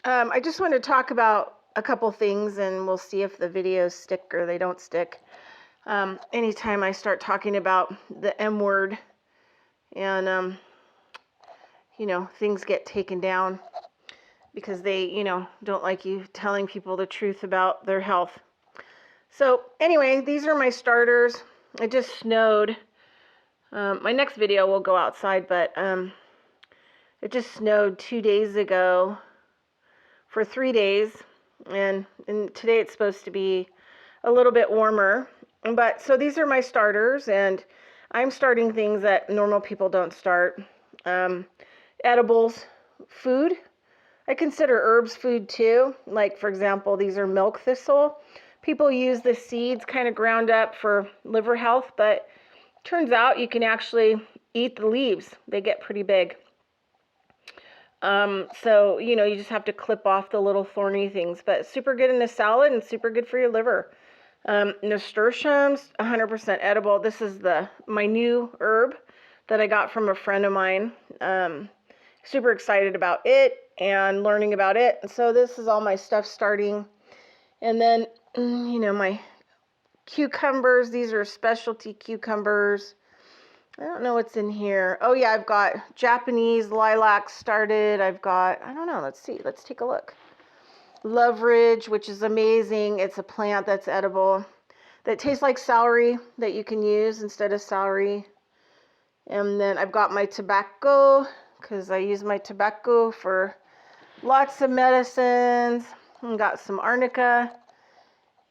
I just want to talk about a couple things, and we'll see if the videos stick or they don't stick. Anytime I start talking about the M word and, things get taken down because they, don't like you telling people the truth about their health. So anyway, these are my starters. It just snowed. My next video will go outside, but it just snowed 2 days ago for 3 days, and today it's supposed to be a little bit warmer. But so these are my starters, and I'm starting things that normal people don't start. Edibles, food. I consider herbs food too. Like, for example, these are milk thistle. People use the seeds kind of ground up for liver health, but turns out you can actually eat the leaves. They get pretty big. So, you just have to clip off the little thorny things, but super good in a salad and super good for your liver. Nasturtiums, 100% edible. This is my new herb that I got from a friend of mine. Super excited about it and learning about it. And so this is all my stuff starting. And then, my cucumbers. These are specialty cucumbers. I don't know what's in here. Oh yeah, I've got Japanese lilac started. I've got, I don't know, let's see. Let's take a look. Loveridge, which is amazing. It's a plant that's edible, that tastes like celery, that you can use instead of celery. And then I've got my tobacco, because I use my tobacco for lots of medicines. And got some arnica.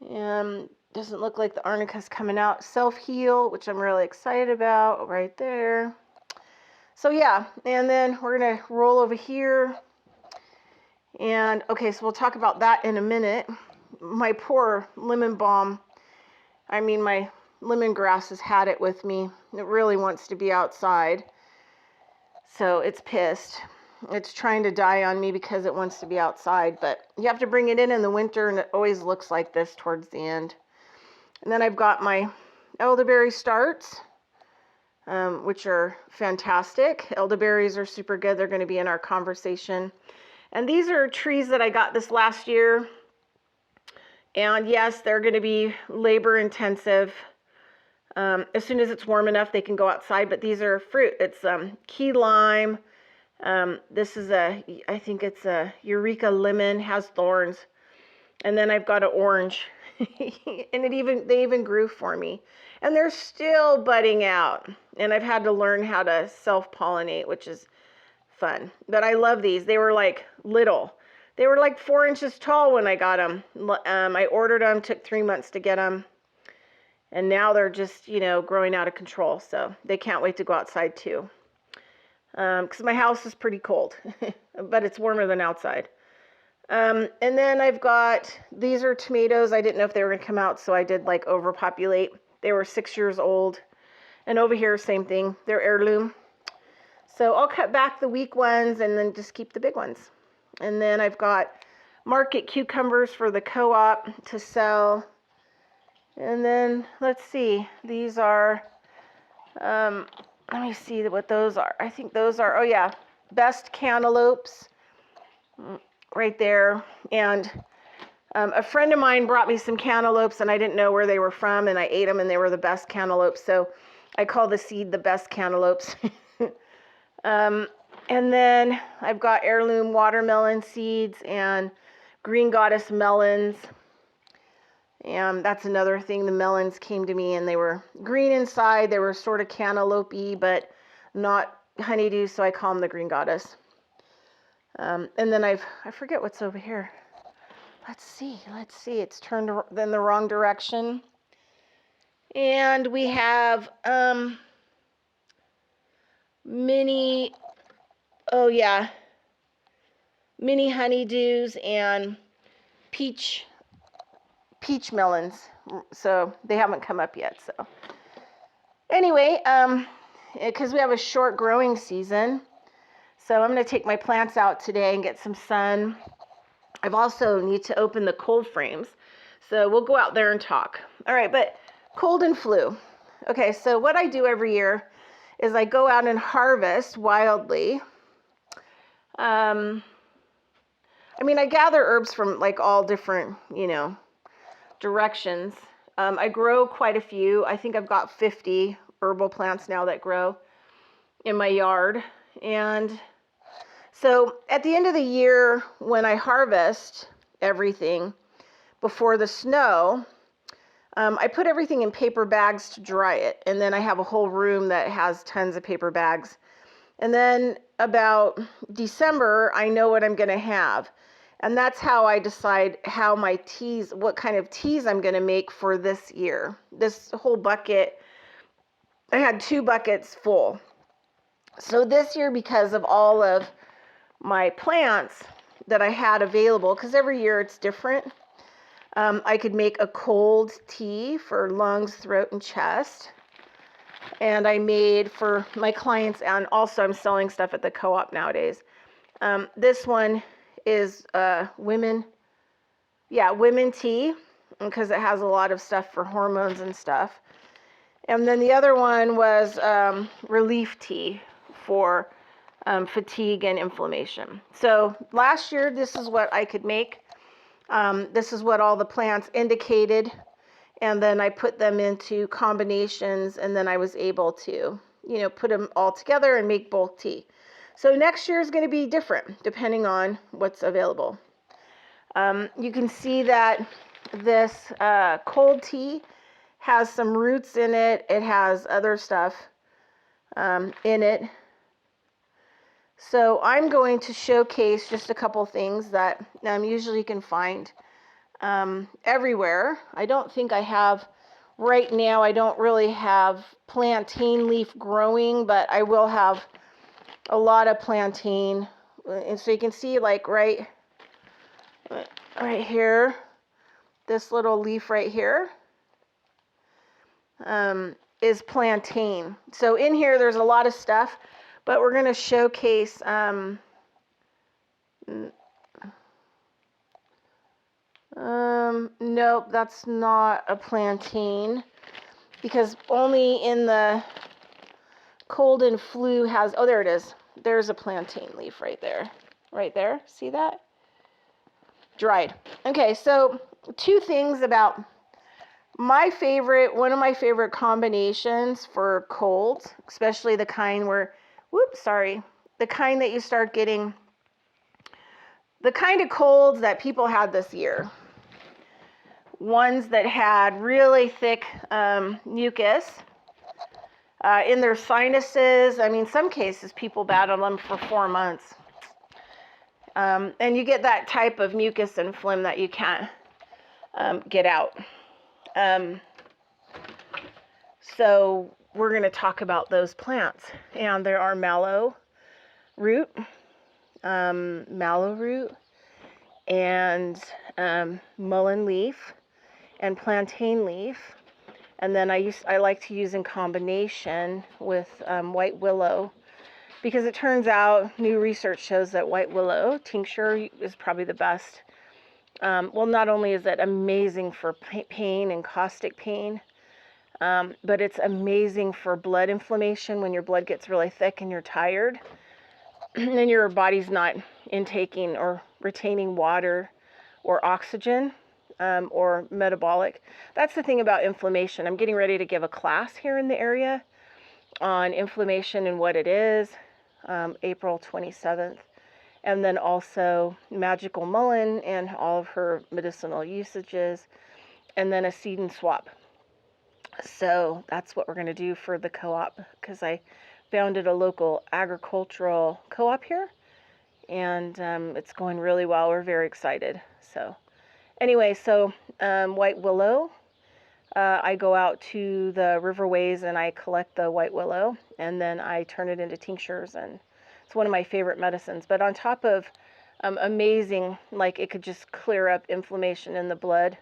And doesn't look like the arnica's coming out. Self-heal, which I'm really excited about, right there. So yeah, and then we're gonna roll over here. And okay, so we'll talk about that in a minute. My poor lemon balm, my lemongrass has had it with me. It really wants to be outside. So it's pissed. It's trying to die on me because it wants to be outside, but you have to bring it in the winter, and it always looks like this towards the end. And then I've got my elderberry starts, which are fantastic. Elderberries are super good. They're going to be in our conversation. And these are trees that I got this last year. And yes, they're going to be labor intensive. As soon as it's warm enough, they can go outside. But these are fruit. It's key lime. This is I think it's a Eureka lemon, has thorns. And then I've got an orange. And they even grew for me, and they're still budding out, and I've had to learn how to self-pollinate, which is fun. But I love these. They were like little. They were like 4 inches tall when I got them. I ordered them, took 3 months to get them, and now they're just growing out of control. So they can't wait to go outside too, because my house is pretty cold but it's warmer than outside. And then I've got, these are tomatoes. I didn't know if they were going to come out, so I did like overpopulate. They were 6 years old. And over here, same thing. They're heirloom. So I'll cut back the weak ones and then just keep the big ones. And then I've got market cucumbers for the co-op to sell. And then, let's see. These are, let me see what those are. I think those are, oh yeah, best cantaloupes. Right there. And a friend of mine brought me some cantaloupes, and I didn't know where they were from, and I ate them, and they were the best cantaloupes. So I call the seed the best cantaloupes. And then I've got heirloom watermelon seeds and green goddess melons. And that's another thing. The melons came to me, and they were green inside. They were sort of cantaloupe-y, but not honeydew, so I call them the green goddess. And then I forget what's over here. Let's see. It's turned in the wrong direction. And we have mini honeydews and peach melons. So they haven't come up yet. So anyway, because we have a short growing season, so I'm going to take my plants out today and get some sun. I've also need to open the cold frames, so we'll go out there and talk. All right, but cold and flu. Okay, so what I do every year is I go out and harvest wildly. I I mean, I gather herbs from like all different, directions. I grow quite a few. I think I've got 50 herbal plants now that grow in my yard. And so at the end of the year, when I harvest everything before the snow, I put everything in paper bags to dry it. And then I have a whole room that has tons of paper bags. And then about December, I know what I'm going to have. And that's how I decide how my teas, what kind of teas I'm going to make for this year. This whole bucket, I had 2 buckets full. So this year, because of all of my plants that I had available, because every year it's different, I could make a cold tea for lungs, throat, and chest. And I made for my clients, and also I'm selling stuff at the co-op nowadays. This one is women tea, because it has a lot of stuff for hormones and stuff. And then the other one was relief tea for fatigue and inflammation. So last year, this is what I could make. This is what all the plants indicated. And then I put them into combinations, and then I was able to, put them all together and make bulk tea. So next year is going to be different depending on what's available. You can see that this cold tea has some roots in it. It has other stuff in it. So I'm going to showcase just a couple things that usually you can find everywhere. I don't think I have, right now, I don't really have plantain leaf growing, but I will have a lot of plantain. And so you can see like right here, this little leaf right here is plantain. So in here there's a lot of stuff, but we're going to showcase nope, that's not a plantain, because only in the cold and flu has, oh, there it is. There's a plantain leaf right there. Right there. See that? Dried. Okay, so 2 things about one of my favorite combinations for colds, especially the kind where, the kind that you start getting, the kind of colds that people had this year. Ones that had really thick mucus in their sinuses. I mean, some cases people battled them for 4 months. And you get that type of mucus and phlegm that you can't get out. So we're going to talk about those plants. And there are mallow root, and mullein leaf, and plantain leaf. And then I like to use in combination with white willow, because it turns out new research shows that white willow tincture is probably the best. Well, not only is it amazing for pain and caustic pain, but it's amazing for blood inflammation when your blood gets really thick and you're tired and your body's not intaking or retaining water or oxygen. Or metabolic. That's the thing about inflammation. I'm getting ready to give a class here in the area on inflammation and what it is, April 27th. And then also magical mullein and all of her medicinal usages, and then a seed and swap. So that's what we're going to do for the co-op, because I founded a local agricultural co-op here, and it's going really well. We're very excited. So anyway, so white willow, I go out to the riverways and I collect the white willow, and then I turn it into tinctures, and it's one of my favorite medicines. But on top of amazing, like it could just clear up inflammation in the blood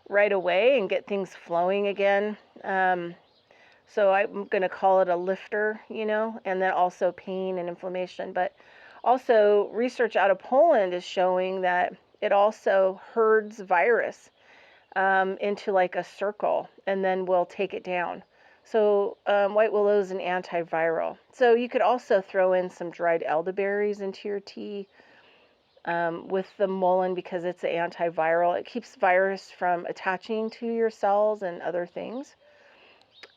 right away and get things flowing again. So I'm going to call it a lifter, and then also pain and inflammation. But also research out of Poland is showing that it also herds virus into like a circle, and then will take it down. So white willow is an antiviral. So you could also throw in some dried elderberries into your tea. with the mullein because it's an antiviral. It keeps virus from attaching to your cells and other things.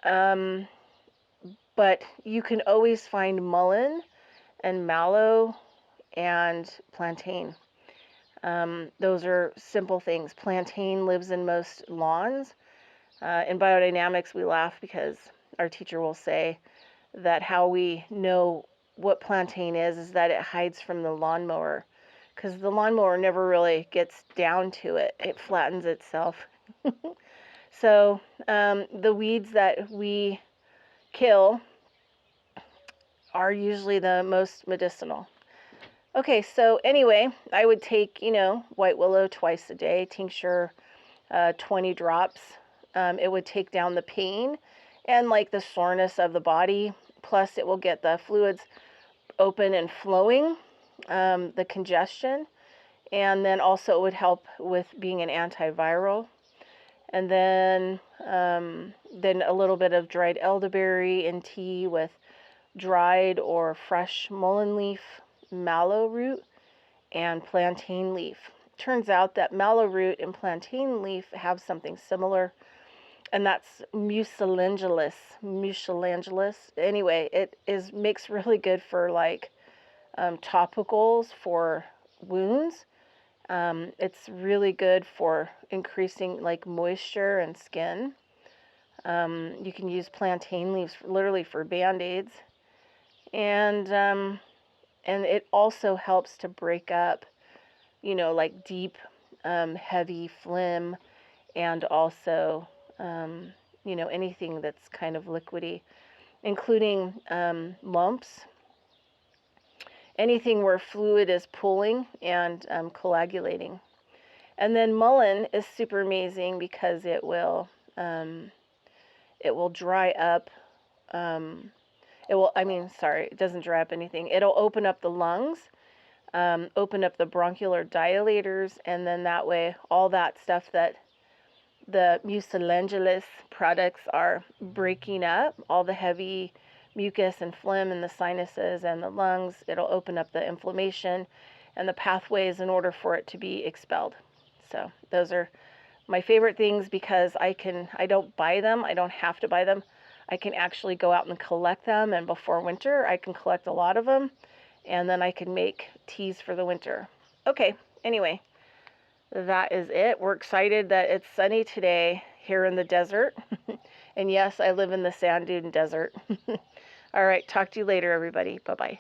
But you can always find mullein and mallow and plantain. Those are simple things. Plantain lives in most lawns. In biodynamics, we laugh because our teacher will say that how we know what plantain is that it hides from the lawnmower, because the lawnmower never really gets down to it. It flattens itself. So the weeds that we kill are usually the most medicinal. Okay, so anyway, I would take, white willow twice a day, tincture 20 drops. It would take down the pain and like the soreness of the body. Plus, it will get the fluids open and flowing, the congestion, and then also it would help with being an antiviral. And then a little bit of dried elderberry in tea with dried or fresh mullein leaf, mallow root, and plantain leaf. Turns out that mallow root and plantain leaf have something similar, and that's mucilagellus. Anyway, it makes really good for like topicals for wounds. It's really good for increasing like moisture and skin. You can use plantain leaves literally for band-aids, and it also helps to break up, like deep, heavy phlegm, and also, anything that's kind of liquidy, including lumps, anything where fluid is pooling and coagulating. And then mullein is super amazing because it will dry up. It doesn't dry up anything. It'll open up the lungs, open up the bronchial dilators, and then that way all that stuff that the mucilagellus products are breaking up, all the heavy mucus and phlegm in the sinuses and the lungs, it'll open up the inflammation and the pathways in order for it to be expelled. So those are my favorite things because I don't buy them. I don't have to buy them. I can actually go out and collect them, and before winter I can collect a lot of them, and then I can make teas for the winter. Okay, anyway, that is it. We're excited that it's sunny today here in the desert. And yes, I live in the sand dune desert. All right, talk to you later, everybody. Bye-bye.